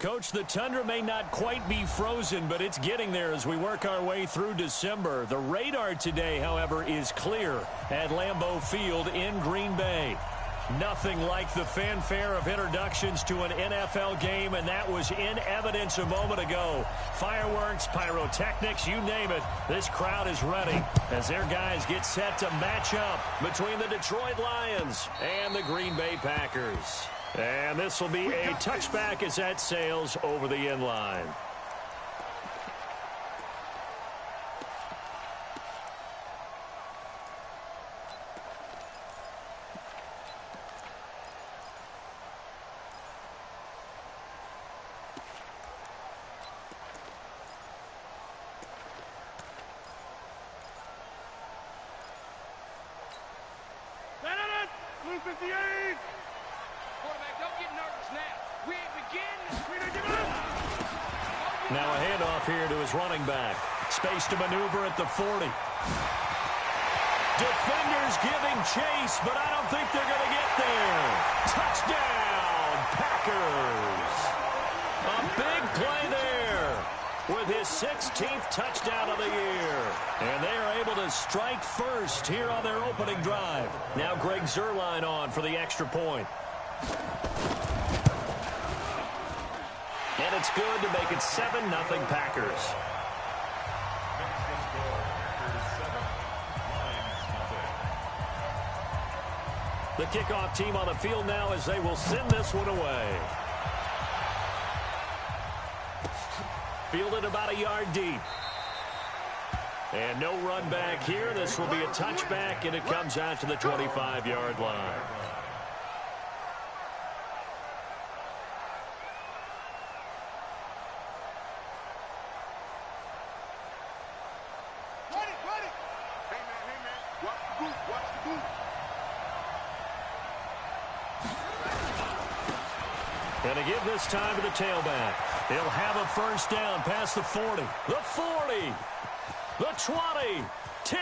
Coach, the tundra may not quite be frozen, but it's getting there as we work our way through December. The radar today, however, is clear at Lambeau Field in Green Bay. Nothing like the fanfare of introductions to an NFL game, and that was in evidence a moment ago. Fireworks, pyrotechnics, you name it. This crowd is ready as their guys get set to match up between the Detroit Lions and the Green Bay Packers. And this will be a touchback as that sails over the end line. Now a handoff here to his running back. Space to maneuver at the 40. Defenders giving chase, but I don't think they're going to get there. Touchdown, Packers. A big play there with his 16th touchdown of the year. And they are able to strike first here on their opening drive. Now Greg Zuerlein on for the extra point. And it's good to make it 7-0 Packers. The kickoff team on the field now as they will send this one away. Fielded about a yard deep. And no run back here. This will be a touchback, and it comes out to the 25-yard line. And to give this time to the tailback. He'll have a first down past the 40. The 40. The 20. 10.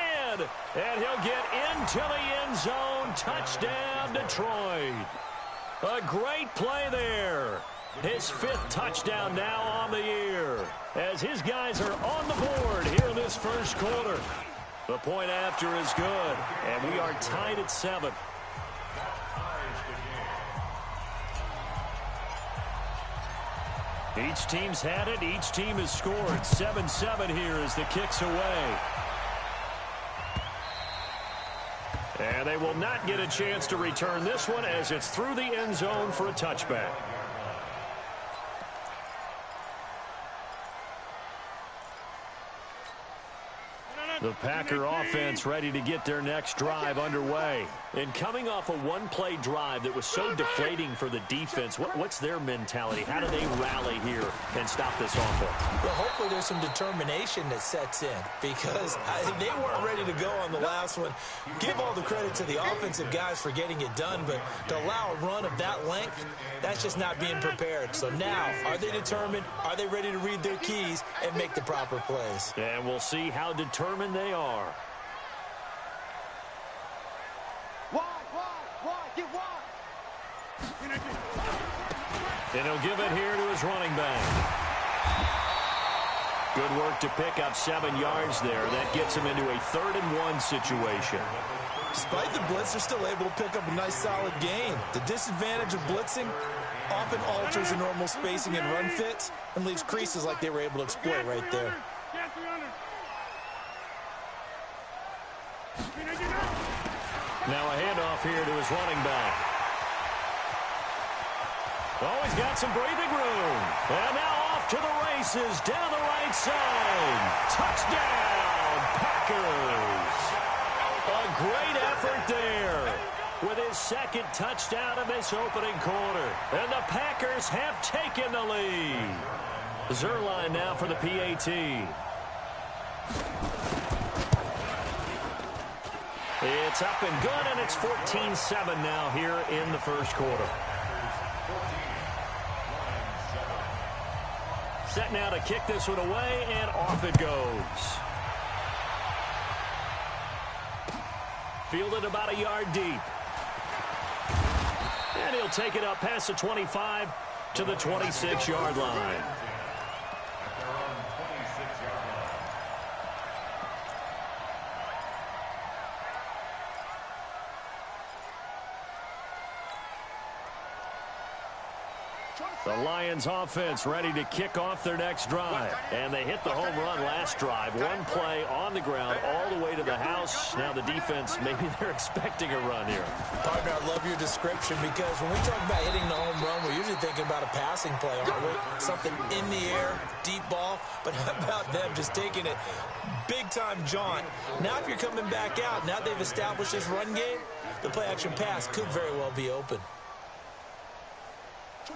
And he'll get into the end zone. Touchdown, Detroit. A great play there. His 5th touchdown now on the year. As his guys are on the board here in this first quarter. The point after is good. And we are tied at 7. Each team's had it. Each team has scored. 7-7 here as the kick's away. And they will not get a chance to return this one as it's through the end zone for a touchback. The Packer offense ready to get their next drive underway. And coming off a one-play drive that was so deflating for the defense, what's their mentality? How do they rally here and stop this offense? Well, hopefully there's some determination that sets in because they weren't ready to go on the last one. Give all the credit to the offensive guys for getting it done, but to allow a run of that length, that's just not being prepared. So now, are they determined? Are they ready to read their keys and make the proper plays? And we'll see how determined they are. And he'll give it here to his running back. Good work to pick up 7 yards there. That gets him into a 3rd-and-1 situation. Despite the blitz, they're still able to pick up a nice solid gain. The disadvantage of blitzing often alters the normal spacing and run fits and leaves creases like they were able to exploit right there. Now a handoff here to his running back. Oh, he's got some breathing room. And now off to the races down the right side. Touchdown, Packers. A great effort there with his 2nd touchdown of this opening quarter. And the Packers have taken the lead. Zuerlein now for the PAT. It's up and good, and it's 14-7 now here in the first quarter. Set now to kick this one away, and off it goes. Fielded about a yard deep. And he'll take it up past the 25 to the 26-yard line. The Lions offense ready to kick off their next drive. And they hit the home run last drive. One play on the ground all the way to the house. Now the defense, maybe they're expecting a run here. Partner, I love your description because when we talk about hitting the home run, we're usually thinking about a passing play, aren't we? Something in the air, deep ball. But how about them just taking it big-time jaunt? Now if you're coming back out, now they've established this run game, the play-action pass could very well be open.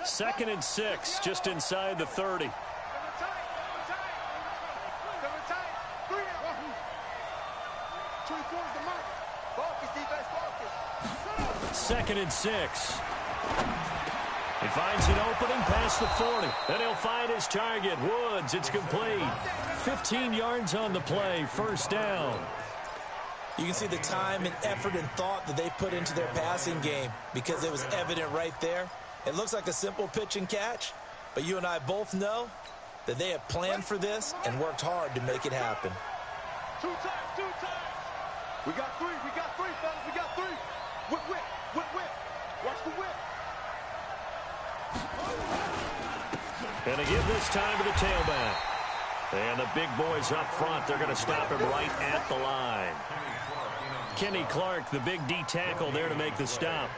2nd and 6, just inside the 30. Second and 6. He finds an opening past the 40. Then he'll find his target, Woods. It's complete. 15 yards on the play, first down. You can see the time and effort and thought that they put into their passing game because it was evident right there. It looks like a simple pitch and catch, but you and I both know that they have planned for this and worked hard to make it happen. Two times. We got three, fellas, we got three. Whip. Watch the whip. And they give this time to the tailback. And the big boys up front, they're going to stop him right at the line. Kenny Clark, the big D tackle there to make the stop.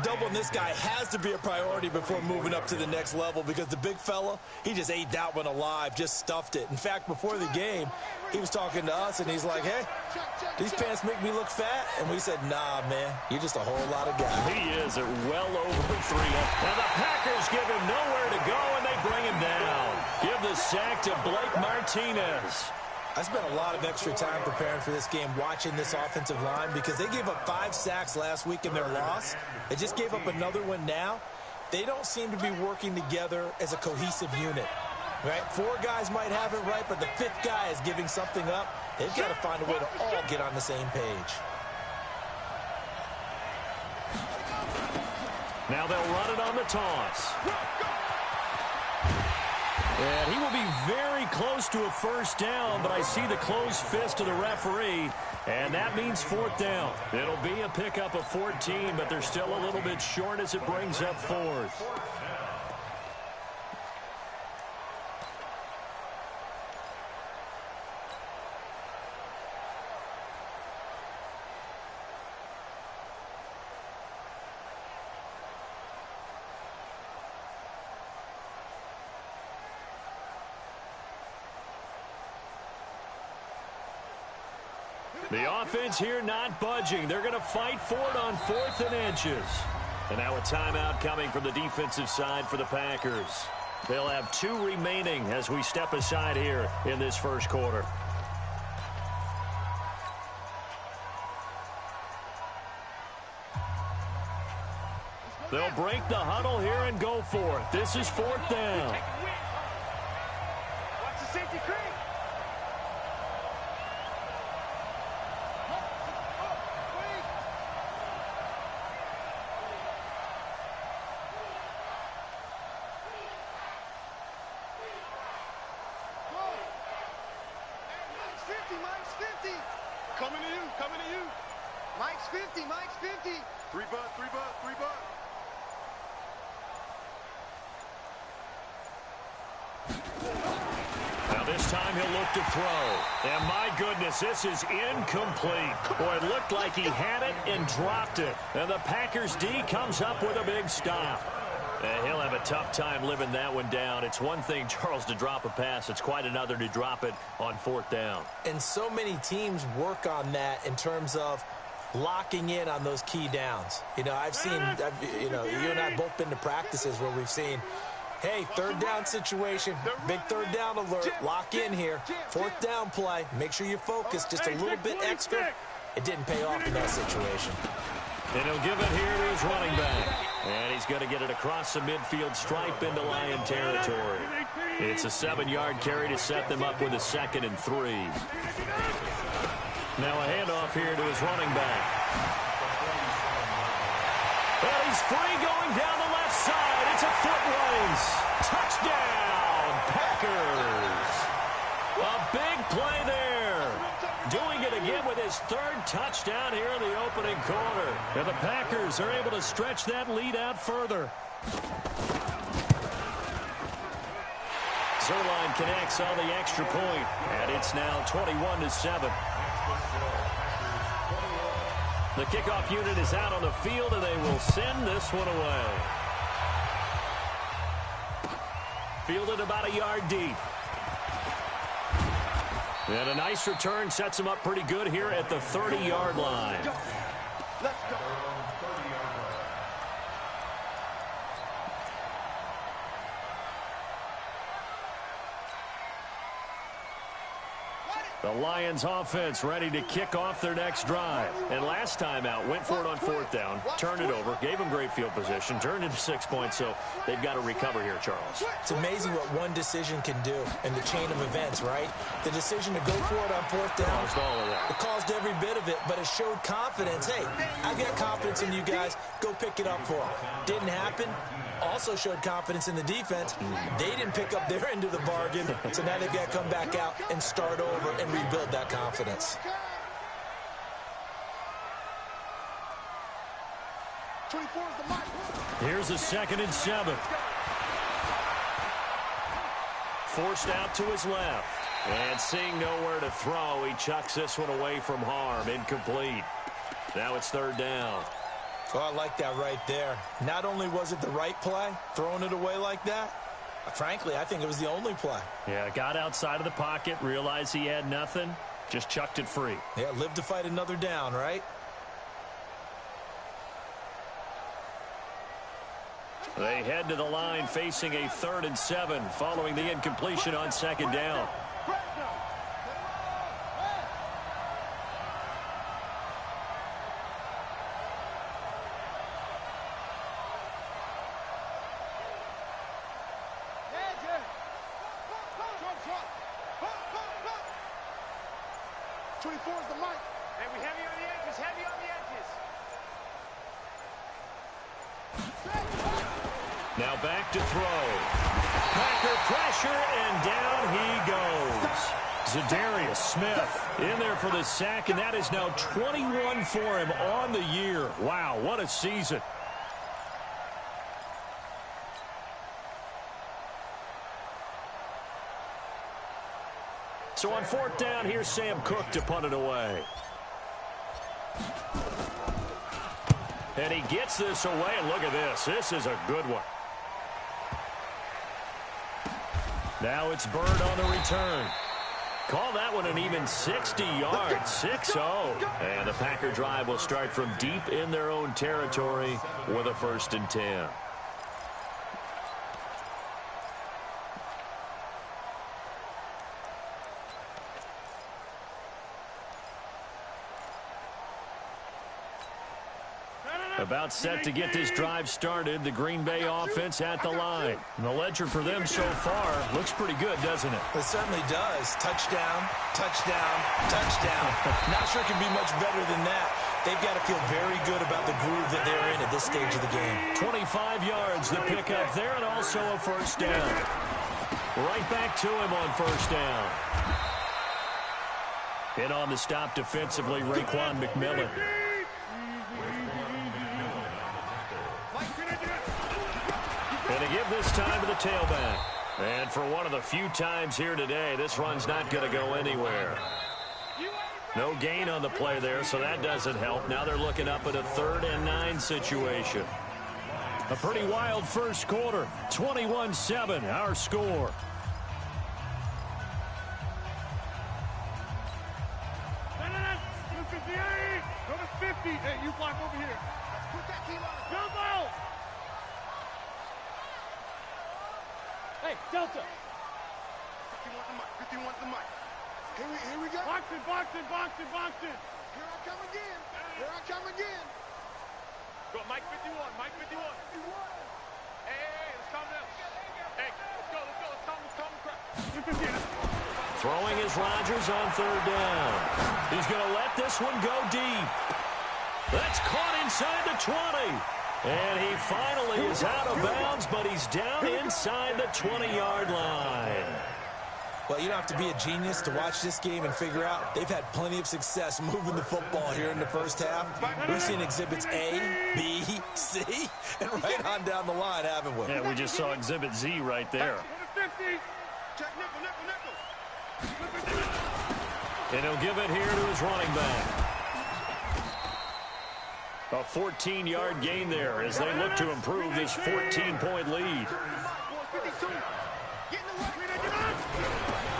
Doubling this guy has to be a priority before moving up to the next level because the big fella, he just ate that one alive, just stuffed it. In fact, before the game, he was talking to us, and he's like, hey, these pants make me look fat? And we said, nah, man, you're just a whole lot of guy. He is at well over 3. And the Packers give him nowhere to go, and they bring him down. Give the sack to Blake Martinez. I spent a lot of extra time preparing for this game, watching this offensive line, because they gave up 5 sacks last week in their loss. They just gave up another one now. They don't seem to be working together as a cohesive unit. Right? 4 guys might have it right, but the 5th guy is giving something up. They've got to find a way to all get on the same page. Now they'll run it on the toss. And he will be very close to a first down, but I see the closed fist of the referee, and that means 4th down. It'll be a pickup of 14, but they're still a little bit short as it brings up 4th. The offense here not budging. They're going to fight for it on 4th and inches. And now a timeout coming from the defensive side for the Packers. They'll have 2 remaining as we step aside here in this first quarter. They'll break the huddle here and go for it. This is 4th down. Watch the safety creep. Coming to you. Mike's 50. 3 bucks. Now this time he'll look to throw. And my goodness, this is incomplete. Boy, it looked like he had it and dropped it. And the Packers D comes up with a big stop. And he'll have a tough time living that one down. It's one thing, Charles, to drop a pass. It's quite another to drop it on 4th down. And so many teams work on that in terms of locking in on those key downs. You know, you and I have both been to practices where we've seen, hey, 3rd down situation, big 3rd down alert, lock in here, 4th down play, make sure you focus just a little bit extra. It didn't pay off in that situation. And he'll give it here to his running back. And he's going to get it across the midfield stripe into Lion territory. It's a 7-yard carry to set them up with a 2nd and 3. Now a handoff here to his running back. And he's free going down the left side. It's a foot race. Touchdown, Packers. A big play there. Doing it again with his third touchdown here in the opening quarter. And the Packers are able to stretch that lead out further. Zerline connects on the extra point, and it's now 21-7. The kickoff unit is out on the field, and they will send this one away. Fielded about a yard deep. And a nice return sets him up pretty good here at the 30-yard line. Let's go. The Lions offense ready to kick off their next drive. And last time out, went for it on fourth down, turned it over, gave them great field position, turned into 6 points, so they've got to recover here, Charles. It's amazing what one decision can do in the chain of events, right? The decision to go for it on fourth down. Caused all of that. It caused every bit of it, but it showed confidence. Hey, I've got confidence in you guys. Go pick it up for them. Didn't happen. Also showed confidence in the defense. They didn't pick up their end of the bargain, so now they've got to come back out and start over and rebuild that confidence. Here's a 2nd and 7. Forced out to his left. And seeing nowhere to throw, he chucks this one away from harm. Incomplete. Now it's 3rd down. Oh, I like that right there. Not only was it the right play, throwing it away like that, frankly, I think it was the only play. Yeah, got outside of the pocket, realized he had nothing, just chucked it free. Yeah, live to fight another down, right? They head to the line facing a 3rd and 7 following the incompletion on 2nd down. Now back to throw. Packer pressure, and down he goes. Zadarius Smith in there for the sack, and that is now 21 for him on the year. Wow, what a season. So on 4th down, here's Sam Cook to punt it away. And he gets this away, and look at this. This is a good one. Now it's Bird on the return. Call that one an even 60 yards, 6-0. And the Packer drive will start from deep in their own territory with a 1st and 10. About set to get this drive started. The Green Bay offense at the line. And the ledger for them so far looks pretty good, doesn't it? It certainly does. Touchdown, touchdown, touchdown. Not sure it can be much better than that. They've got to feel very good about the groove that they're in at this stage of the game. 25 yards to pick up there, and also a 1st down. Right back to him on 1st down. In on the stop defensively, Raekwon McMillan. And to give this time to the tailback. And for one of the few times here today, this run's not going to go anywhere. No gain on the play there, so that doesn't help. Now they're looking up at a 3rd and 9 situation. A pretty wild first quarter. 21-7, our score. Number 50. Hey, you block over here. Put that key on. Jumbo! Hey, Delta. 51 the mic. 51 the mic. Here we go. Boxing. Here I come again. Go, Mike 51. Hey, let's calm down. Hey, let's go. Let's calm the crowd. Throwing is Rodgers on 3rd down. He's going to let this one go deep. That's caught inside the 20. And he finally is out of bounds, but he's down inside the 20-yard line. Well, you don't have to be a genius to watch this game and figure out they've had plenty of success moving the football here in the first half. We've seen exhibits A, B, C, and right on down the line, haven't we? Yeah, we just saw exhibit Z right there. And he'll give it here to his running back. A 14-yard gain there as they look to improve this 14-point lead.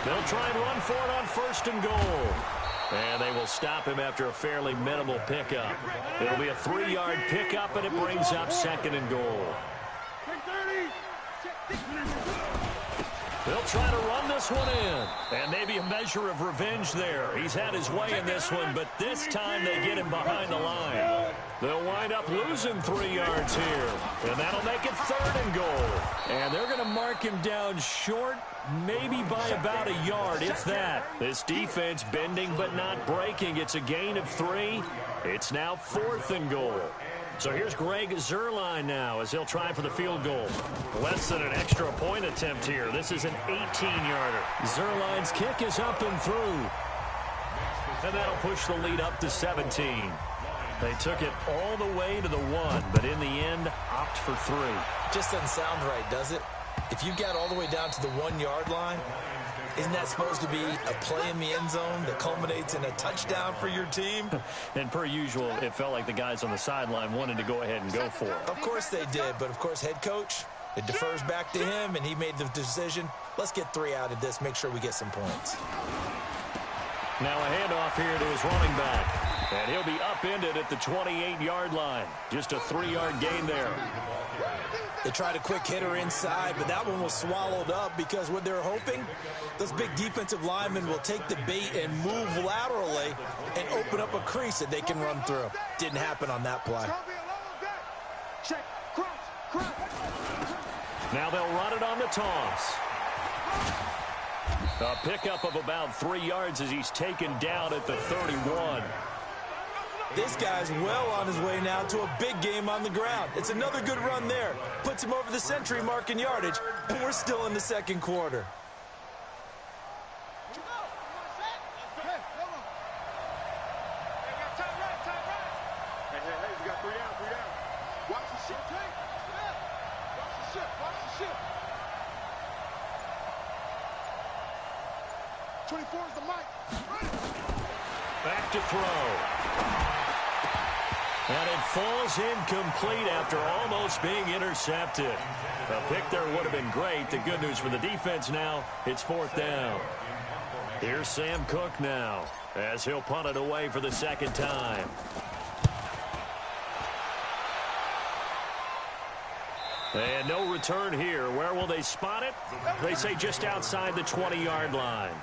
They'll try and run for it on 1st and goal. And they will stop him after a fairly minimal pickup. It'll be a 3-yard pickup, and it brings up 2nd and goal. They'll try to run this one in. And maybe a measure of revenge there. He's had his way in this one, but this time they get him behind the line. They'll wind up losing 3 yards here. And that'll make it 3rd and goal. And they're going to mark him down short, maybe by about a yard, if that. This defense bending but not breaking. It's a gain of 3. It's now 4th and goal. So here's Greg Zuerlein now as he'll try for the field goal. Less than an extra point attempt here. This is an 18-yarder. Zuerlein's kick is up and through. And that'll push the lead up to 17. They took it all the way to the 1, but in the end, opt for 3. Just doesn't sound right, does it? If you got all the way down to the 1-yard line, isn't that supposed to be a play in the end zone that culminates in a touchdown for your team? And per usual, it felt like the guys on the sideline wanted to go ahead and go for it. Of course they did, but of course head coach, it defers back to him, and he made the decision. Let's get 3 out of this, make sure we get some points. Now a handoff here to his running back. And he'll be upended at the 28-yard line. Just a 3-yard gain there. They tried a quick hitter inside, but that one was swallowed up because what they're hoping, those big defensive linemen will take the bait and move laterally and open up a crease that they can run through. Didn't happen on that play. Now they'll run it on the toss. A pickup of about 3 yards as he's taken down at the 31. This guy's well on his way now to a big game on the ground. It's another good run there. Puts him over the century mark in yardage, and we're still in the 2nd quarter. Hey, we got 3 down. Watch the ship. Watch the ship. 24 is the mic. Back to throw. And it falls incomplete after almost being intercepted. A pick there would have been great. The good news for the defense now, it's 4th down. Here's Sam Cook now as he'll punt it away for the 2nd time. And no return here. Where will they spot it? They say just outside the 20-yard line.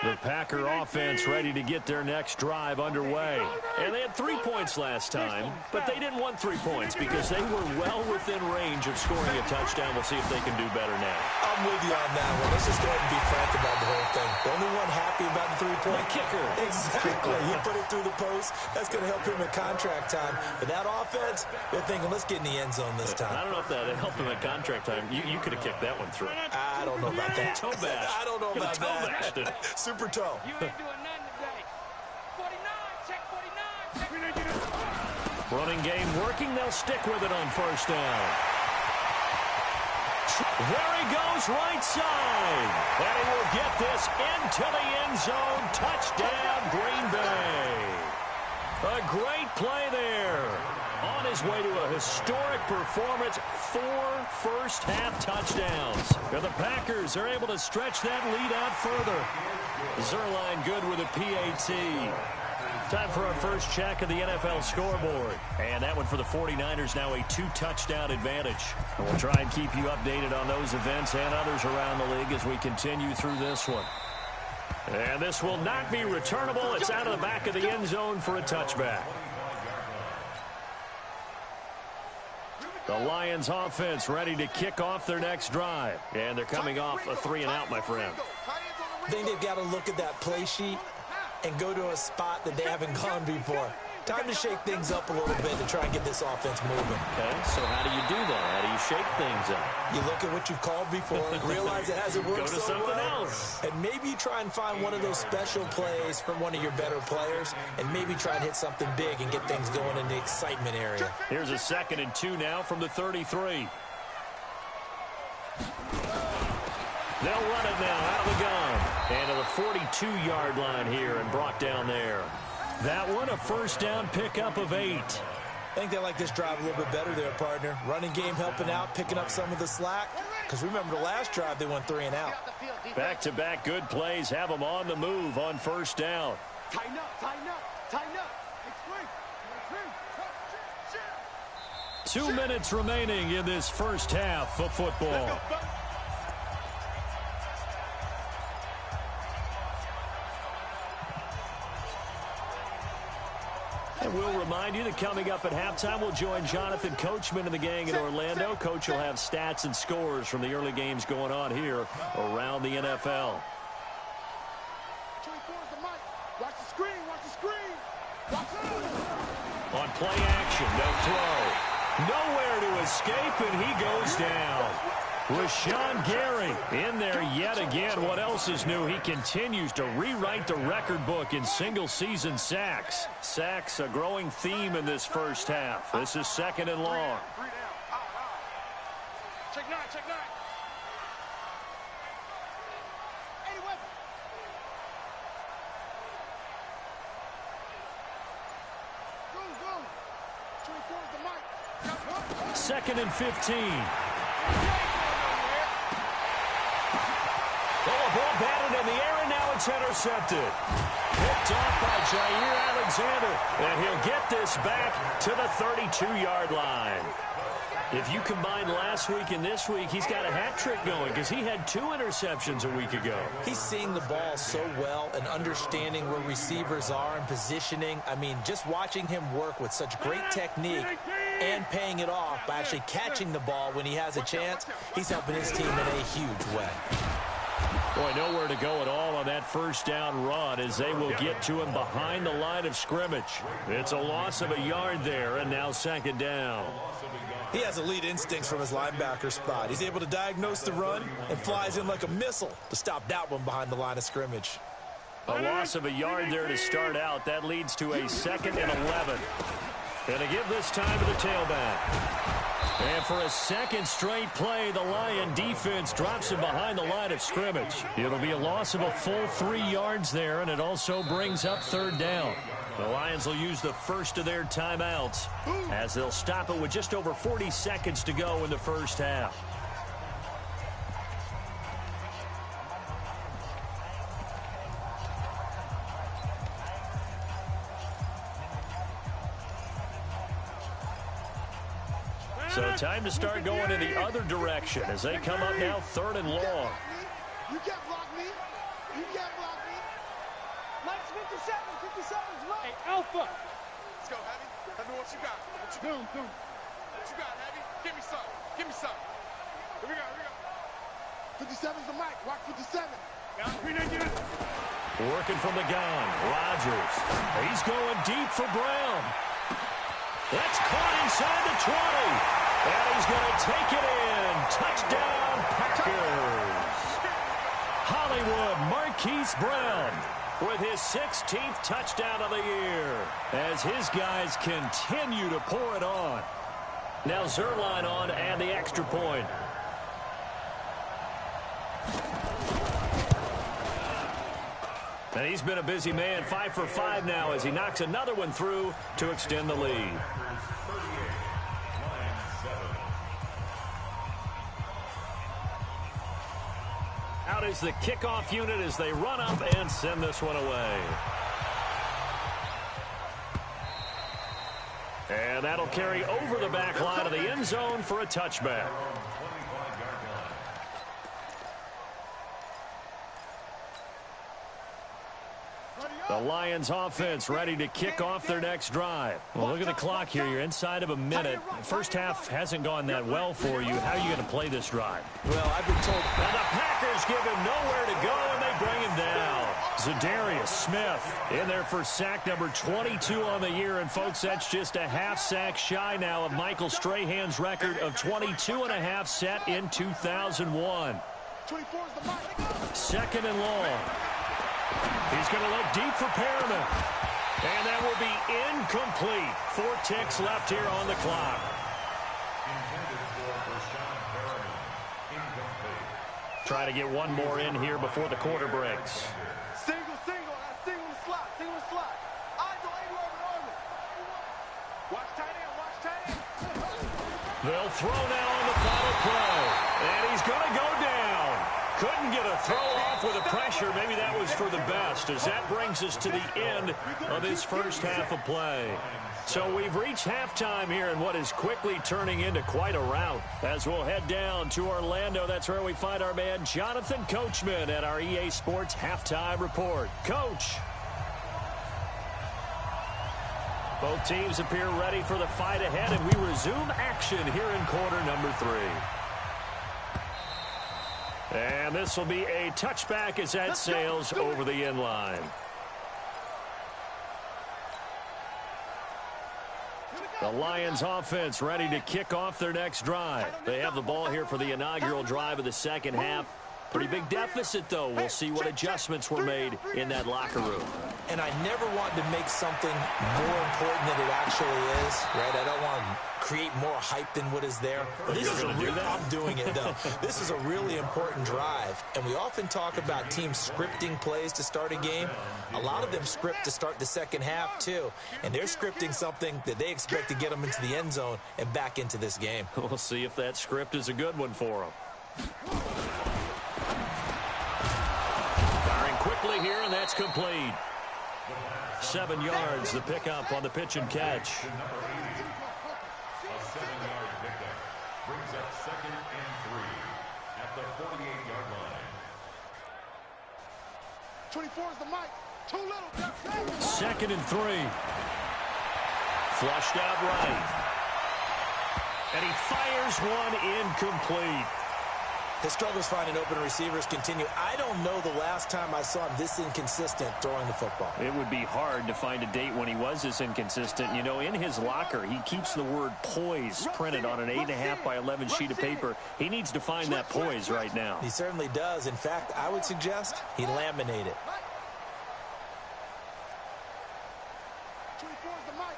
The Packer offense ready to get their next drive underway. And they had 3 points last time, but they didn't want 3 points because they were well within range of scoring a touchdown. We'll see if they can do better now. I'm with you on that one. Let's just go ahead and be frank about the whole thing. The only one happy about the 3-point kicker. Exactly. He put it through the post. That's going to help him at contract time. But that offense, they're thinking, let's get in the end zone this time. I don't know if that helped him at contract time. You could have kicked that one through. I don't know about that. Toe bash. I don't know about that. Super toe. You ain't doing nothing today. 49, check 49. Running game working. They'll stick with it on 1st down. There he goes right side. And he will get this into the end zone. Touchdown, Green Bay. A great play there. On his way to a historic performance, 4 first-half touchdowns. And the Packers are able to stretch that lead out further. Zuerlein good with a PAT. Time for our first check of the NFL scoreboard. And that one for the 49ers, now a 2-touchdown advantage. And we'll try and keep you updated on those events and others around the league as we continue through this one. And this will not be returnable. It's out of the back of the end zone for a touchback. The Lions offense ready to kick off their next drive. And they're coming off a 3-and-out, my friend. I think they've got to look at that play sheet and go to a spot that they haven't gone before. Time to shake things up a little bit to try and get this offense moving. Okay, so how do you do that? How do you shake things up? You look at what you've called before, realize it hasn't worked Go to so something well, else. and maybe you try and find one of those special plays from one of your better players, and maybe try and hit something big and get things going in the excitement area. Here's a 2nd and 2 now from the 33. They'll run it now out of the gun. And to the 42-yard line here and brought down there. That one, a first down pickup of 8. I think they like this drive a little bit better there, partner. Running game helping out, picking up some of the slack. Because remember, the last drive, they went 3 and out. Back-to-back good plays have them on the move on first down. Tighten up, tighten up, tighten up. 2 minutes remaining in this first half of football. And we'll remind you that coming up at halftime, we'll join Jonathan Coachman and the gang in Orlando. Coach will have stats and scores from the early games going on here around the NFL. Watch the screen, watch the screen. Watch it. On play action, no throw. Nowhere to escape, and he goes down. Rashawn Gary in there yet again. What else is new? He continues to rewrite the record book in single-season sacks. Sacks, a growing theme in this first half. This is 2nd and long. Check 9, check 9. Anyway. 24 is the mic. 2nd and 15. Oh, a ball batted in the air, and now it's intercepted. Picked off by Jair Alexander, and he'll get this back to the 32-yard line. If you combine last week and this week, he's got a hat trick going because he had 2 interceptions a week ago. He's seeing the ball so well and understanding where receivers are and positioning. I mean, just watching him work with such great technique and paying it off by actually catching the ball when he has a chance, he's helping his team in a huge way. Boy, nowhere to go at all on that first down run as they will get to him behind the line of scrimmage. It's a loss of a yard there, and now 2nd down. He has elite instincts from his linebacker spot. He's able to diagnose the run and flies in like a missile to stop that one behind the line of scrimmage. A loss of a yard there to start out. That leads to a 2nd and 11. And to give this time to the tailback. And for a second straight play, the Lion defense drops him behind the line of scrimmage. It'll be a loss of a full 3 yards there, and it also brings up 3rd down. The Lions will use the first of their timeouts as they'll stop it with just over 40 seconds to go in the first half. So time to start going in the other direction as they come up now 3rd and long. You can't block me. You can't block me. Mike's 57. 57's Mike. Hey, Alpha. Let's go, Heavy. Tell me what you got. What you got? What you got, Heavy? Give me some. Give me some. Here we go. Here we go. 57's the mic. Watch 57. Working from the gun. Rodgers. He's going deep for Brown. That's caught inside the 20. And he's going to take it in. Touchdown, Packers. Hollywood Marquise Brown with his 16th touchdown of the year as his guys continue to pour it on. Now Zerline on and the extra point. And he's been a busy man, 5 for 5 now as he knocks another one through to extend the lead. Out is the kickoff unit as they run up and send this one away. And that'll carry over the back line of the end zone for a touchback. The Lions offense ready to kick off their next drive. Well, look at the clock here. You're inside of a minute. First half hasn't gone that well for you. How are you going to play this drive? Well, I've been told. Now the Packers give him nowhere to go, and they bring him Zadarius Smith in there for sack number 22 on the year. And, folks, that's just a half sack shy now of Michael Strahan's record of 22.5 set in 2001. 2nd and long. He's going to look deep for Perriman. And that will be incomplete. 4 ticks left here on the clock. Try to get one more in here before the quarter breaks. Single in the slot. Eyes on Edward. Watch tight end. They'll throw now on the final play. And he's going to go down. Couldn't get a throw off with the pressure. Maybe that was for the best, as that brings us to the end of this first half of play. So we've reached halftime here in what is quickly turning into quite a rout. As we'll head down to Orlando, that's where we find our man Jonathan Coachman at our EA Sports Halftime Report. Coach. Both teams appear ready for the fight ahead, and we resume action here in quarter number 3. And this will be a touchback as that sails over the end line. The Lions offense ready to kick off their next drive. They have the ball here for the inaugural drive of the second half. Pretty big deficit, though. We'll see what adjustments were made in that locker room. And I never want to make something more important than it actually is, right? I don't want to create more hype than what is there. This is I'm doing it, though. This is a really important drive. And we often talk about teams scripting plays to start a game. A lot of them script to start the second half, too. And they're scripting something that they expect to get them into the end zone and back into this game. We'll see if that script is a good one for them. Firing quickly here, and that's complete. 7 yards, the pickup on the pitch and catch. A 7-yard pickup brings up 2nd and 3 at the 48-yard line. 24 is the mic. Too little. 2nd and 3. Flushed out right. And he fires one incomplete. His struggles finding open receivers continue. I don't know the last time I saw him this inconsistent throwing the football. It would be hard to find a date when he was this inconsistent. You know, in his locker, he keeps the word poise printed on an 8.5 by 11 sheet of paper. He needs to find that poise right now. He certainly does. In fact, I would suggest he laminate it. 24 is the mic.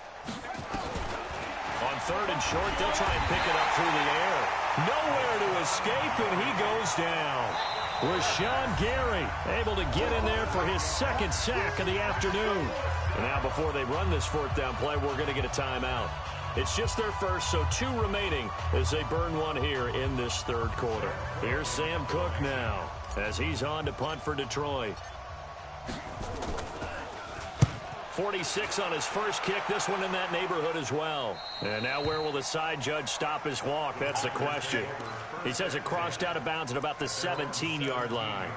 On 3rd and short, they'll try and pick it up through the air. Nowhere to escape, and he goes down. Rashawn Gary able to get in there for his 2nd sack of the afternoon. And now before they run this 4th down play, we're going to get a timeout. It's just their first, so 2 remaining as they burn one here in this 3rd quarter. Here's Sam Cook now as he's on to punt for Detroit. 46 on his first kick. This one in that neighborhood as well. And now where will the side judge stop his walk? That's the question. He says it crossed out of bounds at about the 17-yard line.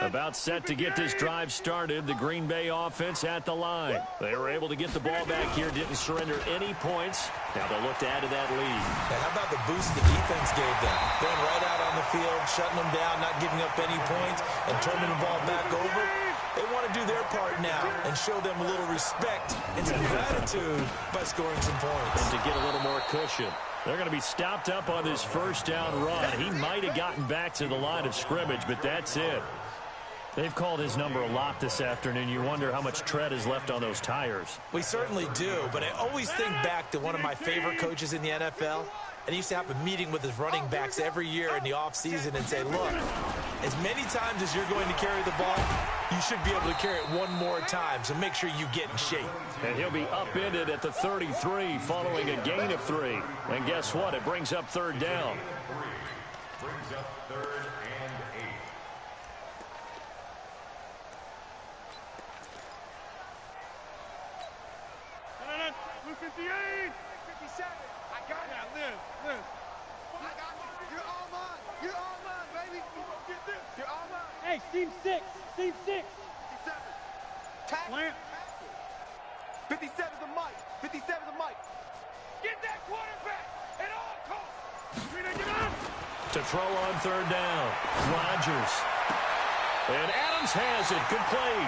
About set to get this drive started. The Green Bay offense at the line. They were able to get the ball back here. Didn't surrender any points. Now they'll look to add to that lead. Now, how about the boost the defense gave them? Going right out on the field, shutting them down, not giving up any points, and turning the ball back over. They want to do their part now and show them a little respect and some gratitude by scoring some points. And to get a little more cushion. They're going to be stopped up on this 1st down run. He might have gotten back to the line of scrimmage, but that's it. They've called his number a lot this afternoon. You wonder how much tread is left on those tires. We certainly do, but I always think back to one of my favorite coaches in the NFL. And he used to have a meeting with his running backs every year in the offseason and say, look, as many times as you're going to carry the ball, you should be able to carry it one more time, so make sure you get in shape. And he'll be upended at the 33 following a gain of 3. And guess what? It brings up 3rd down. Brings up 3rd and 8. Blue 58. 57. I got it. Liz. I got you. You're all mine. You're all mine, baby. Get this. You're all mine. Hey, team 6. Team 6. 57. Tackle. 57 is the mic. 57 is the mic. Get that quarterback at all costs. To throw on third down. Rodgers. And Adams has it. Good play.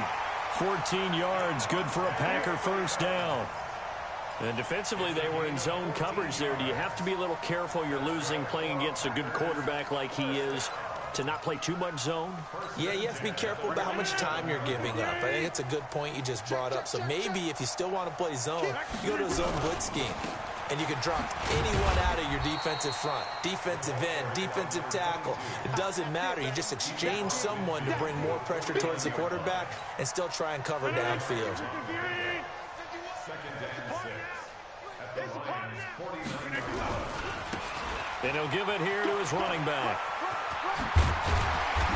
14 yards. Good for a Packer first down. And defensively, they were in zone coverage there. Do you have to be a little careful? You're losing playing against a good quarterback like he is to not play too much zone? Yeah, you have to be careful about how much time you're giving up. I think it's a good point you just brought up. So maybe if you still want to play zone, you go to a zone blitz scheme. And you can drop anyone out of your defensive front. Defensive end, defensive tackle. It doesn't matter. You just exchange someone to bring more pressure towards the quarterback and still try and cover downfield. And he'll give it here to his running back.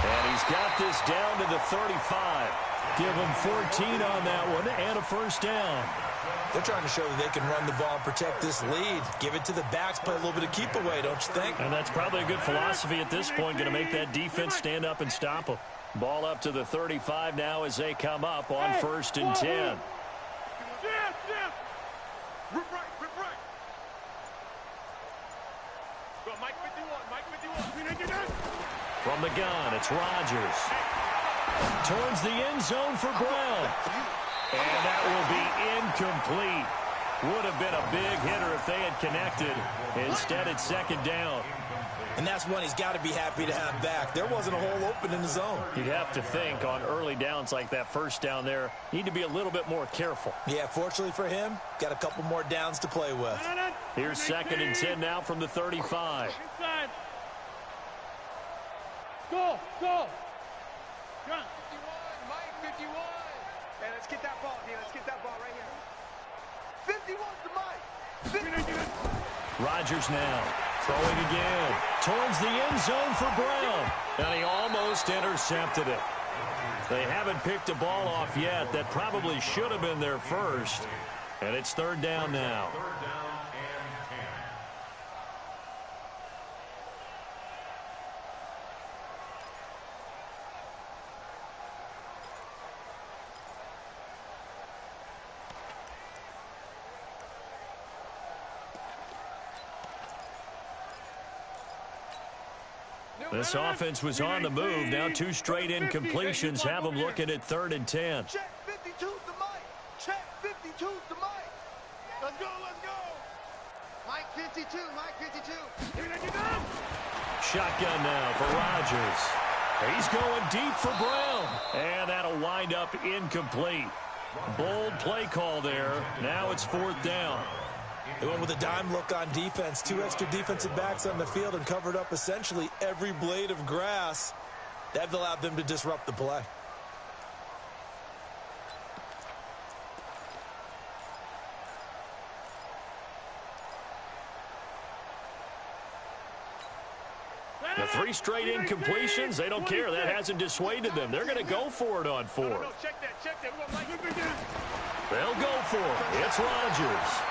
And he's got this down to the 35. Give him 14 on that one and a first down. They're trying to show that they can run the ball and protect this lead. Give it to the backs, play a little bit of keep away, don't you think? And that's probably a good philosophy at this point, going to make that defense stand up and stop them. Ball up to the 35 now as they come up on 1st and 10. Rip right. Go, Mike 51. From the gun, it's Rodgers. Towards the end zone for Brown. And that will be incomplete. Would have been a big hitter if they had connected. Instead, it's second down. And that's one he's got to be happy to have back. There wasn't a hole open in the zone. You'd have to think on early downs like that first down there, need to be a little bit more careful. Yeah, fortunately for him, got a couple more downs to play with. Here's 2nd and 10 now from the 35. Inside. Go. 51, Mike 51. Hey, let's get that ball, D. Let's get that ball right here. 51's the Mike. Rodgers now throwing again towards the end zone for Brown. And he almost intercepted it. They haven't picked a ball off yet. That probably should have been their first. And it's 3rd down now. This offense was on the move. Now 2 straight incompletions have them looking at 3rd and 10. Check 52's the Mike. Check 52's the Mike. Let's go. Mike 52. Shotgun now for Rodgers. He's going deep for Brown. And that'll wind up incomplete. Bold play call there. Now it's 4th down. They went with a dime look on defense. 2 extra defensive backs on the field and covered up essentially every blade of grass. That allowed them to disrupt the play. The 3 straight incompletions, they don't care. That hasn't dissuaded them. They're going to go for it on 4th. No, check that. They'll go for it. It's Rodgers.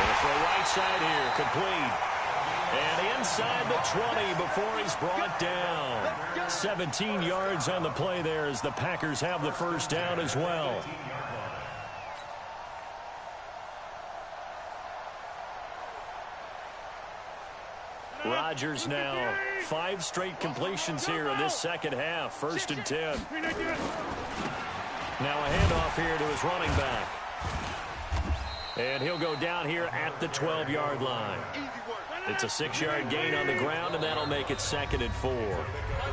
And for right side here, complete. And inside the 20 before he's brought down. 17 yards on the play there as the Packers have the first down as well. Rodgers now 5 straight completions here in this second half. 1st and 10. Now a handoff here to his running back. And he'll go down here at the 12-yard line. It's a 6-yard gain on the ground, and that'll make it 2nd and 4.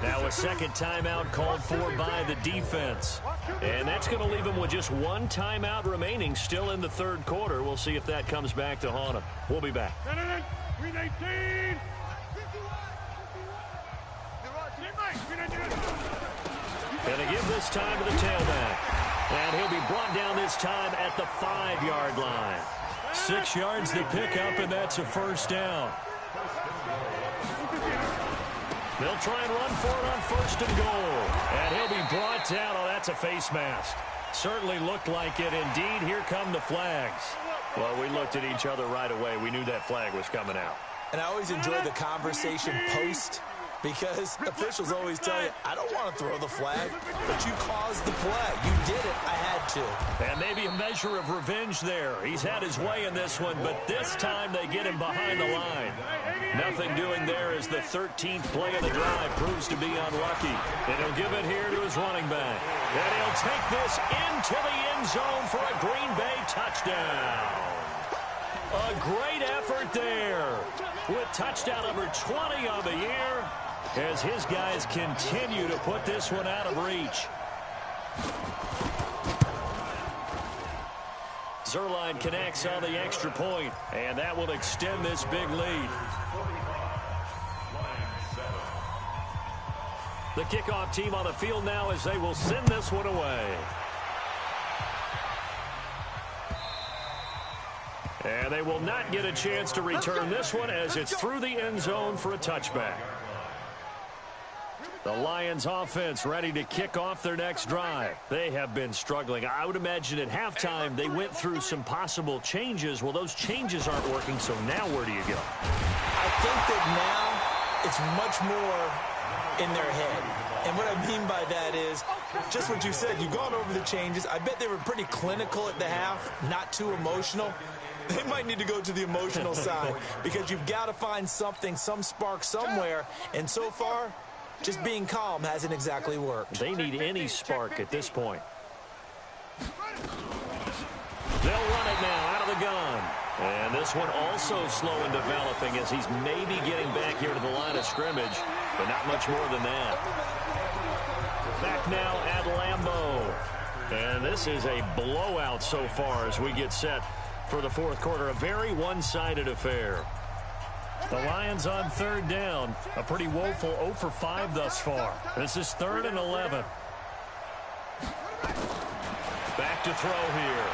Now a second timeout called for by the defense. And that's going to leave them with just 1 timeout remaining still in the 3rd quarter. We'll see if that comes back to haunt them. We'll be back. Going to give this time to the tailback. And he'll be brought down this time at the 5-yard line. 6 yards to pick up, and that's a first down. They'll try and run for it on 1st and goal. And he'll be brought down. Oh, that's a face mask. Certainly looked like it. Indeed, here come the flags. Well, we looked at each other right away. We knew that flag was coming out. And I always enjoy the conversation post because officials always tell you, I don't want to throw the flag, but you caused the play. You did it. I had to. And maybe a measure of revenge there. He's had his way in this one, but this time they get him behind the line. Nothing doing there as the 13th play of the drive proves to be unlucky. And he'll give it here to his running back. And he'll take this into the end zone for a Green Bay touchdown. A great effort there with touchdown number 20 on the year as his guys continue to put this one out of reach. Zerline connects on the extra point, and that will extend this big lead. The kickoff team on the field now as they will send this one away. And they will not get a chance to return this one as it's through the end zone for a touchback. The Lions offense ready to kick off their next drive. They have been struggling. I would imagine at halftime they went through some possible changes. Well, those changes aren't working, so now where do you go? I think that now it's much more in their head. And what I mean by that is just what you said. You've gone over the changes. I bet they were pretty clinical at the half, not too emotional. They might need to go to the emotional side because you've got to find something, some spark somewhere. And so far, just being calm hasn't exactly worked. They need any spark at this point. They'll run it now out of the gun. And this one also slow in developing as he's maybe getting back here to the line of scrimmage, but not much more than that. Back now at Lambeau. And this is a blowout so far as we get set for the fourth quarter. A very one-sided affair. The Lions on third down. A pretty woeful 0 for 5 thus far. This is 3rd and 11. Back to throw here.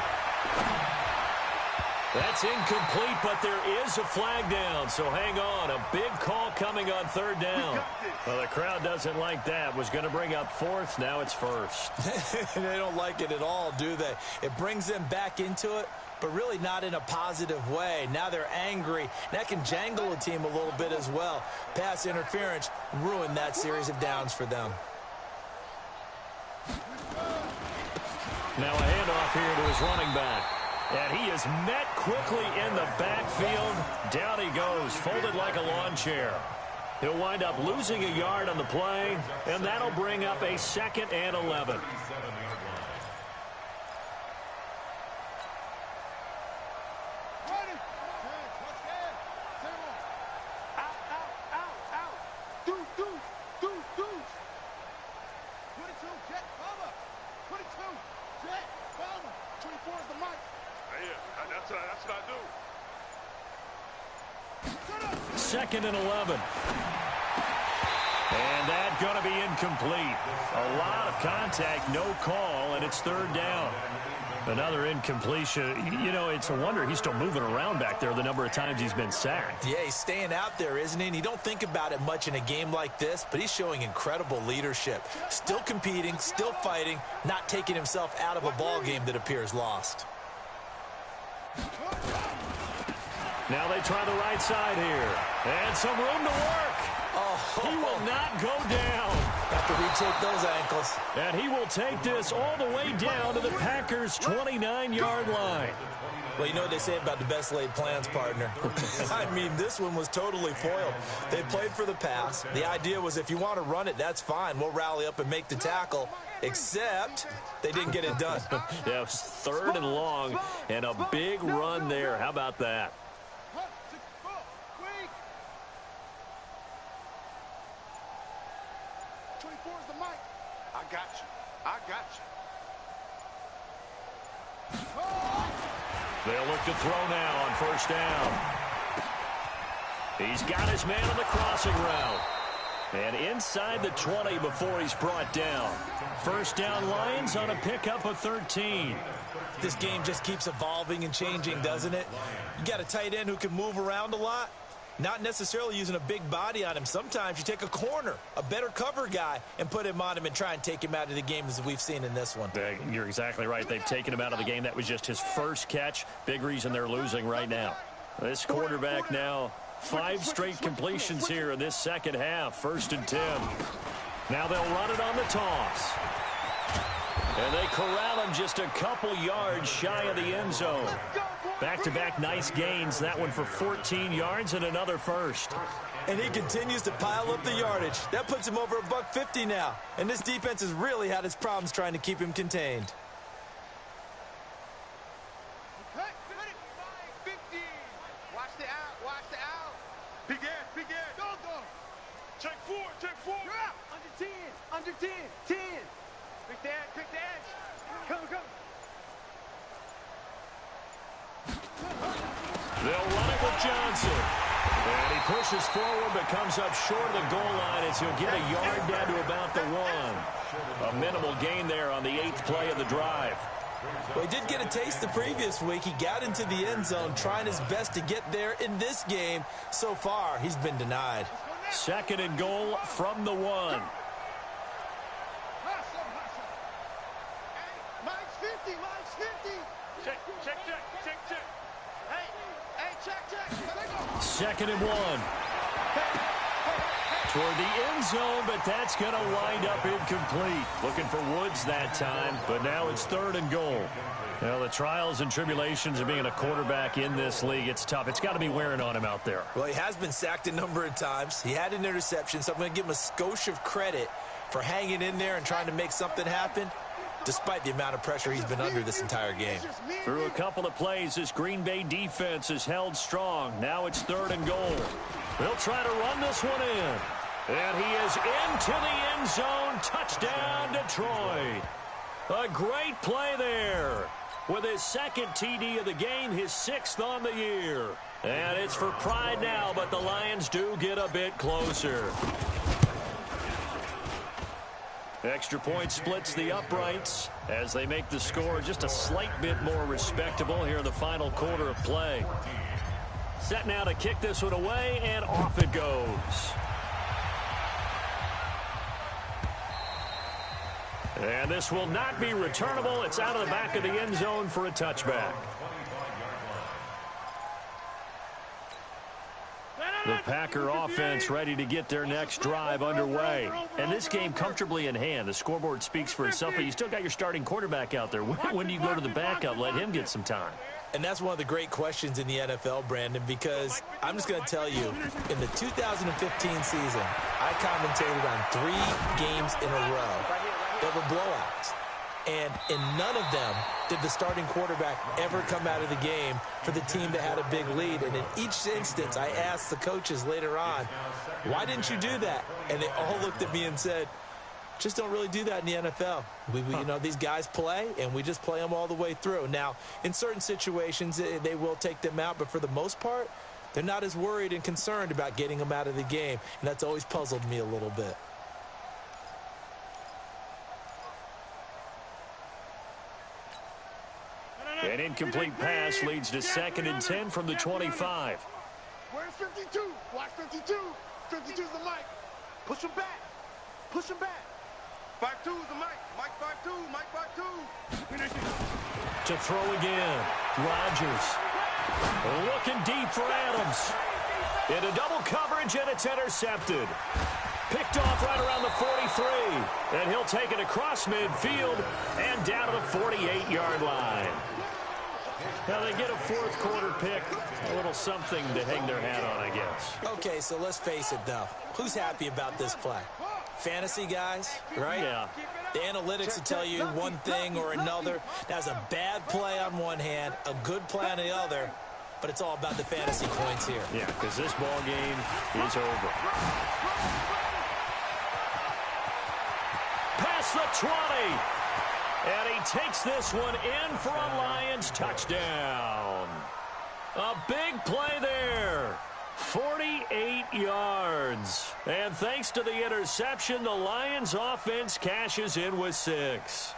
That's incomplete, but there is a flag down, so hang on. A big call coming on third down. Well, the crowd doesn't like that. Was going to bring up 4th. Now it's 1st. They don't like it at all, do they? It brings them back into it, but really not in a positive way. Now they're angry. That can jangle a team a little bit as well. Pass interference ruined that series of downs for them. Now a handoff here to his running back. And he is met quickly in the backfield. Down he goes, folded like a lawn chair. He'll wind up losing a yard on the play, and that'll bring up a 2nd and 11. Second and 11. And that's going to be incomplete. A lot of contact, no call, and it's 3rd down. Another incompletion. You know, it's a wonder he's still moving around back there the number of times he's been sacked. Yeah, he's staying out there, isn't he? And you don't think about it much in a game like this, but he's showing incredible leadership. Still competing, still fighting, not taking himself out of a ball game that appears lost. Now they try the right side here. And some room to work. Oh, he will not go down. Have to retake those ankles. And he will take this all the way down to the Packers' 29-yard line. Well, you know what they say about the best laid plans, partner. I mean, this one was totally foiled. They played for the pass. The idea was if you want to run it, that's fine. We'll rally up and make the tackle. Except they didn't get it done. Yeah, it was 3rd and long and a big run there. How about that? 24 is the mic. I got you. I got you. They'll look to throw now on 1st down. He's got his man on the crossing route. And inside the 20 before he's brought down. 1st down Lions on a pickup of 13. This game just keeps evolving and changing, doesn't it? You got a tight end who can move around a lot. Not necessarily using a big body on him. Sometimes you take a corner, a better cover guy, and put him on him and try and take him out of the game as we've seen in this one. You're exactly right. They've taken him out of the game. That was just his first catch. Big reason they're losing right now. This quarterback now 5 straight completions here in this second half. 1st and 10. Now they'll run it on the toss. And they corral him just a couple yards shy of the end zone. Back-to-back nice gains. That one for 14 yards and another first. And he continues to pile up the yardage. That puts him over $150 now. And this defense has really had its problems trying to keep him contained. Check four. Under 10. 10. Pick the edge. Come. They'll run it with Johnson. And he pushes forward but comes up short of the goal line as he'll get a yard down to about the 1. A minimal gain there on the 8th play of the drive. Well, he did get a taste the previous week. He got into the end zone trying his best to get there in this game. So far, he's been denied. 2nd and goal from the 1. Mike's 50. Check. Hey, check. 2nd and 1. Toward the end zone, but that's going to wind up incomplete. Looking for Woods that time, but now it's 3rd and goal. Well, the trials and tribulations of being a quarterback in this league, it's tough. It's got to be wearing on him out there. Well, he has been sacked a number of times. He had an interception, so I'm going to give him a skosh of credit for hanging in there and trying to make something happen, despite the amount of pressure he's been under this entire game. Through a couple of plays, this Green Bay defense is held strong. Now it's 3rd and goal. They'll try to run this one in. And he is into the end zone. Touchdown, Detroit. A great play there. With his 2nd TD of the game, his 6th on the year. And it's for pride now, but the Lions do get a bit closer. Extra point splits the uprights as they make the score just a slight bit more respectable here in the final quarter of play. Set now to kick this one away, and off it goes. And this will not be returnable. It's out of the back of the end zone for a touchback. The Packer offense ready to get their next drive underway. And this game comfortably in hand. The scoreboard speaks for itself, but you still got your starting quarterback out there. When do you go to the backup? Let him get some time. And that's one of the great questions in the NFL, Brandon, because I'm just going to tell you, in the 2015 season, I commentated on 3 games in a row that were blowouts. And in none of them did the starting quarterback ever come out of the game for the team that had a big lead. And in each instance, I asked the coaches later on, why didn't you do that? And they all looked at me and said, just don't really do that in the NFL. You know, these guys play, and we just play them all the way through. Now, in certain situations, they will take them out, but for the most part, they're not as worried and concerned about getting them out of the game. And that's always puzzled me a little bit. An incomplete pass leads to 2nd and 10 from the 25. Where's 52? Watch 52. 52's the Mike. Push him back. 5-2 is the Mike. Mike 5-2. To throw again. Rodgers. Looking deep for Adams. Into double coverage, and it's intercepted. Picked off right around the 43. And he'll take it across midfield and down to the 48-yard line. Now they get a 4th quarter pick. A little something to hang their hat on, I guess. Okay, so let's face it, though. Who's happy about this play? Fantasy guys, right? Yeah. The analytics will tell you one thing or another. That's a bad play on one hand, a good play on the other, but it's all about the fantasy points here. Yeah, because this ball game is over. Past the 20. And he takes this one in for a Lions touchdown. A big play there. 48 yards. And thanks to the interception, the Lions offense cashes in with 6.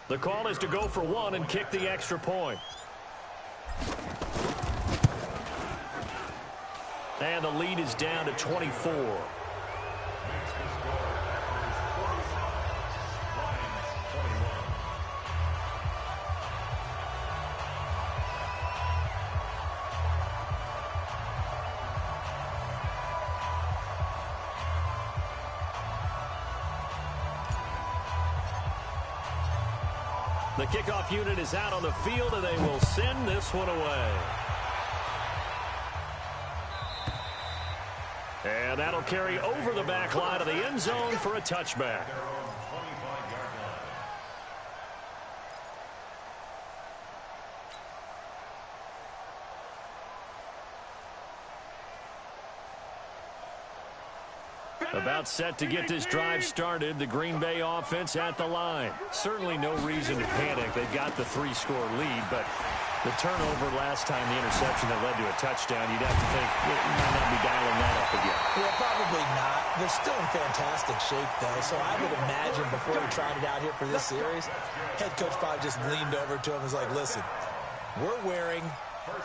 The call is to go for 1 and kick the extra point. And the lead is down to 24. The kickoff unit is out on the field, and they will send this one away. And that'll carry over the back line of the end zone for a touchback. About set to get this drive started, the Green Bay offense at the line. Certainly no reason to panic. They've got the 3-score lead, but the turnover last time, the interception that led to a touchdown, you'd have to think you might not be dialing that up again. Yeah, probably not. They're still in fantastic shape, though, so I would imagine before we tried it out here for this series, head coach probably just leaned over to him and was like, listen, we're wearing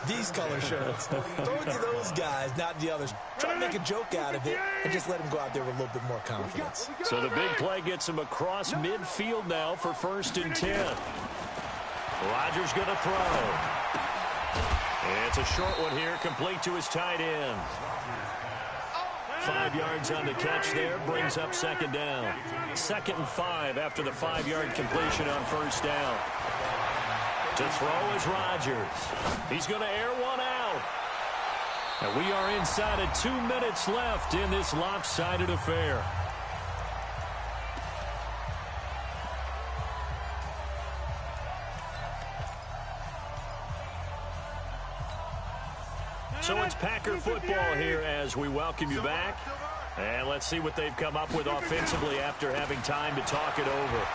these color shirts. Throw it to those guys, not the others. Try to make a joke out of it and just let them go out there with a little bit more confidence. So the big play gets him across midfield now for 1st and 10. Rodgers going to throw. It's a short one here, complete to his tight end. 5 yards on the catch there, brings up 2nd down. 2nd and 5 after the 5-yard completion on 1st down. To throw is Rodgers. He's going to air one out. And we are inside of 2 minutes left in this lopsided affair. So it's Packer football here as we welcome you back. And let's see what they've come up with offensively after having time to talk it over.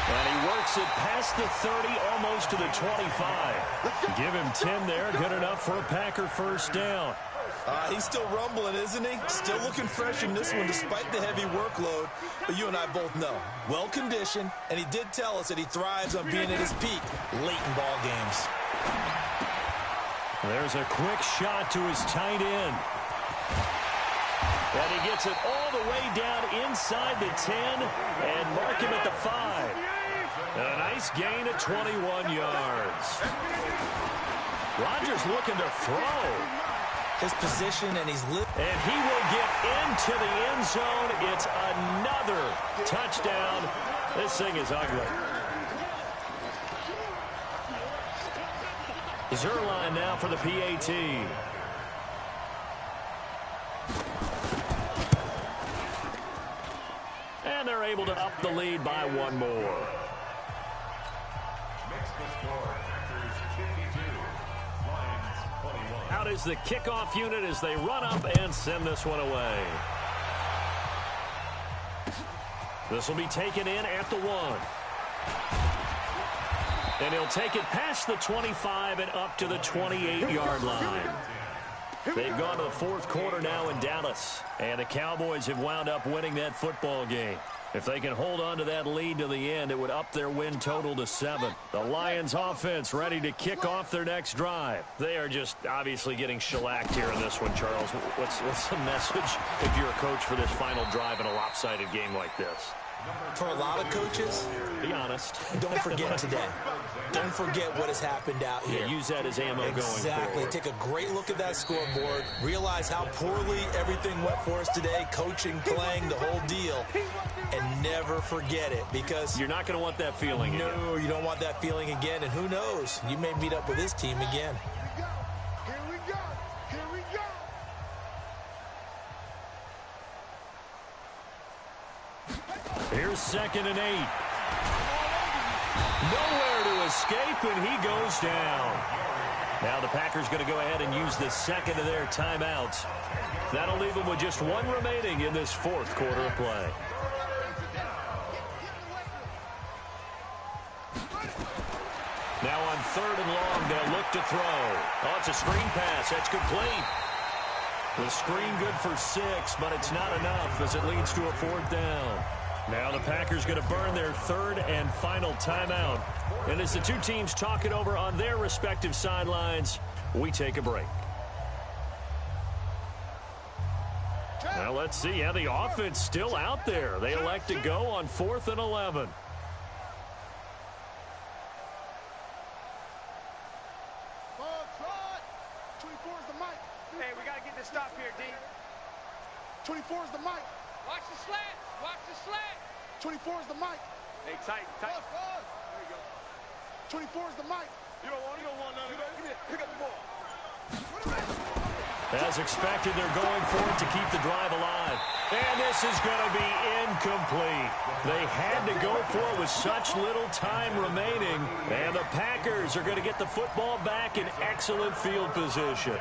And he works it past the 30, almost to the 25. Give him 10 there, good enough for a Packer 1st down. He's still rumbling, isn't he? Still looking fresh in this one despite the heavy workload. But you and I both know, well-conditioned, and he did tell us that he thrives on being at his peak late in ball games. There's a quick shot to his tight end. And he gets it all the way down inside the 10 and mark him at the 5. A nice gain of 21 yards. Rodgers looking to throw. His position, and he's lit. And he will get into the end zone. It's another touchdown. This thing is ugly. Zerline now for the PAT. And they're able to up the lead by 1 more. Out is the kickoff unit as they run up and send this one away. This will be taken in at the 1. And he'll take it past the 25 and up to the 28-yard line. They've gone to the 4th quarter now in Dallas. And the Cowboys have wound up winning that football game. If they can hold on to that lead to the end, it would up their win total to 7. The Lions offense ready to kick off their next drive. They are just obviously getting shellacked here in this one, Charles. What's the message if you're a coach for this final drive in a lopsided game like this? For a lot of coaches, be honest. Don't forget today. Don't forget what has happened out here. Yeah, use that as ammo going forward. Exactly. Take a great look at that scoreboard. Realize how poorly everything went for us today. Coaching, playing, the whole deal. And never forget it, because you're not going to want that feeling again. No, you don't want that feeling again. And who knows? You may meet up with this team again. Here we go. Here we go. Here's 2nd and 8. Nowhere to escape, and he goes down. Now the Packers going to go ahead and use the 2nd of their timeouts. That'll leave them with just 1 remaining in this 4th quarter of play. Now on 3rd and long, they'll look to throw. Oh, it's a screen pass. That's complete. The screen good for 6, but it's not enough as it leads to a 4th down. Now the Packers going to burn their 3rd and final timeout. And as the two teams talk it over on their respective sidelines, we take a break. Well, let's see how the offense still out there. They elect to go on 4th and 11. Ball trot. 24 is the mic. Hey, we got to get this stop here, D. 24 is the mic. Watch the slant. Watch the slant. 24 is the mic. Hey, tight. There you go. 24 is the mic. You don't want none of that. Give me it. Pick up the ball. As expected, they're going for it to keep the drive alive. And this is going to be incomplete. They had to go for it with such little time remaining. And the Packers are going to get the football back in excellent field position.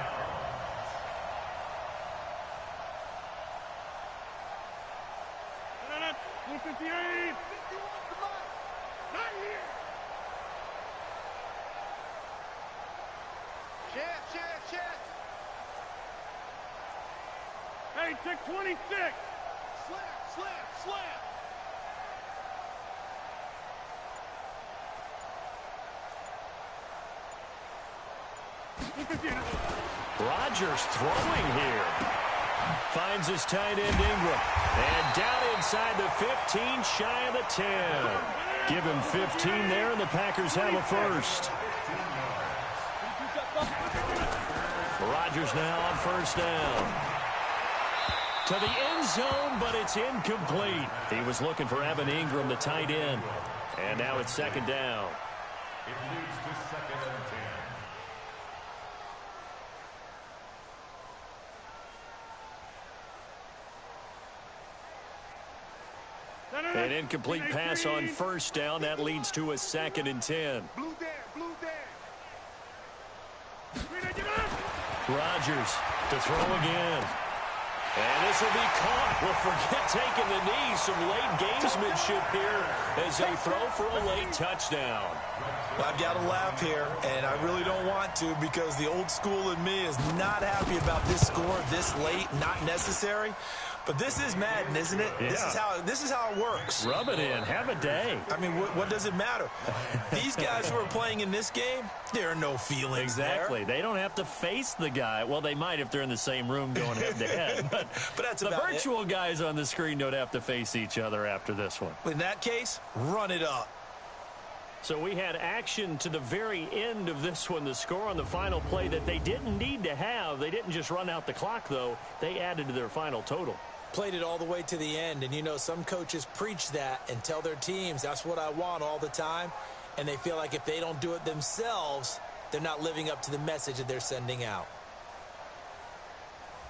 Hey, check 26. Slam. Rodgers throwing here. Finds his tight end Ingram. And down inside the 15, shy of the 10. Give him 15 there, and the Packers have a first. Rodgers now on first down. To the end zone, but it's incomplete. He was looking for Evan Ingram, the tight end. And now it's second down. It leads to 2nd and 10. An incomplete pass on first down. That leads to a 2nd and 10. Blue there. Rodgers to throw again. And this will be caught. Well, forget taking the knee. Some late gamesmanship here as they throw for a late touchdown. I've got to laugh here, and I really don't want to because the old school in me is not happy about this score this late, not necessary. But this is Madden, isn't it? Yeah. This is how it works. Rub it in. Have a day. I mean, what does it matter? These guys who are playing in this game, there are no feelings Exactly. there. They don't have to face the guy. Well, they might if they're in the same room going head-to-head. But that's the about virtual guys on the screen don't have to face each other after this one. In that case, run it up. So we had action to the very end of this one. The score on the final play that they didn't need to have. They didn't just run out the clock, though. They added to their final total. Played it all the way to the end, and you know some coaches preach that and tell their teams that's what I want all the time, and they feel like if they don't do it themselves, they're not living up to the message that they're sending out.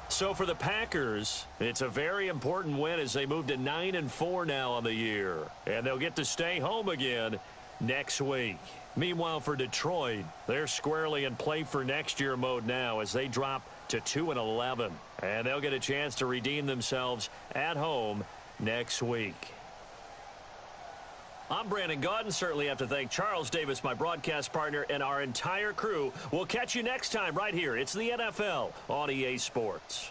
So for the Packers, it's a very important win as they move to 9-4 now on the year, and they'll get to stay home again next week. Meanwhile, for Detroit, they're squarely in play for next year mode now as they drop to 2-11. And they'll get a chance to redeem themselves at home next week. I'm Brandon Gaudin. Certainly have to thank Charles Davis, my broadcast partner, and our entire crew. We'll catch you next time right here. It's the NFL on EA Sports.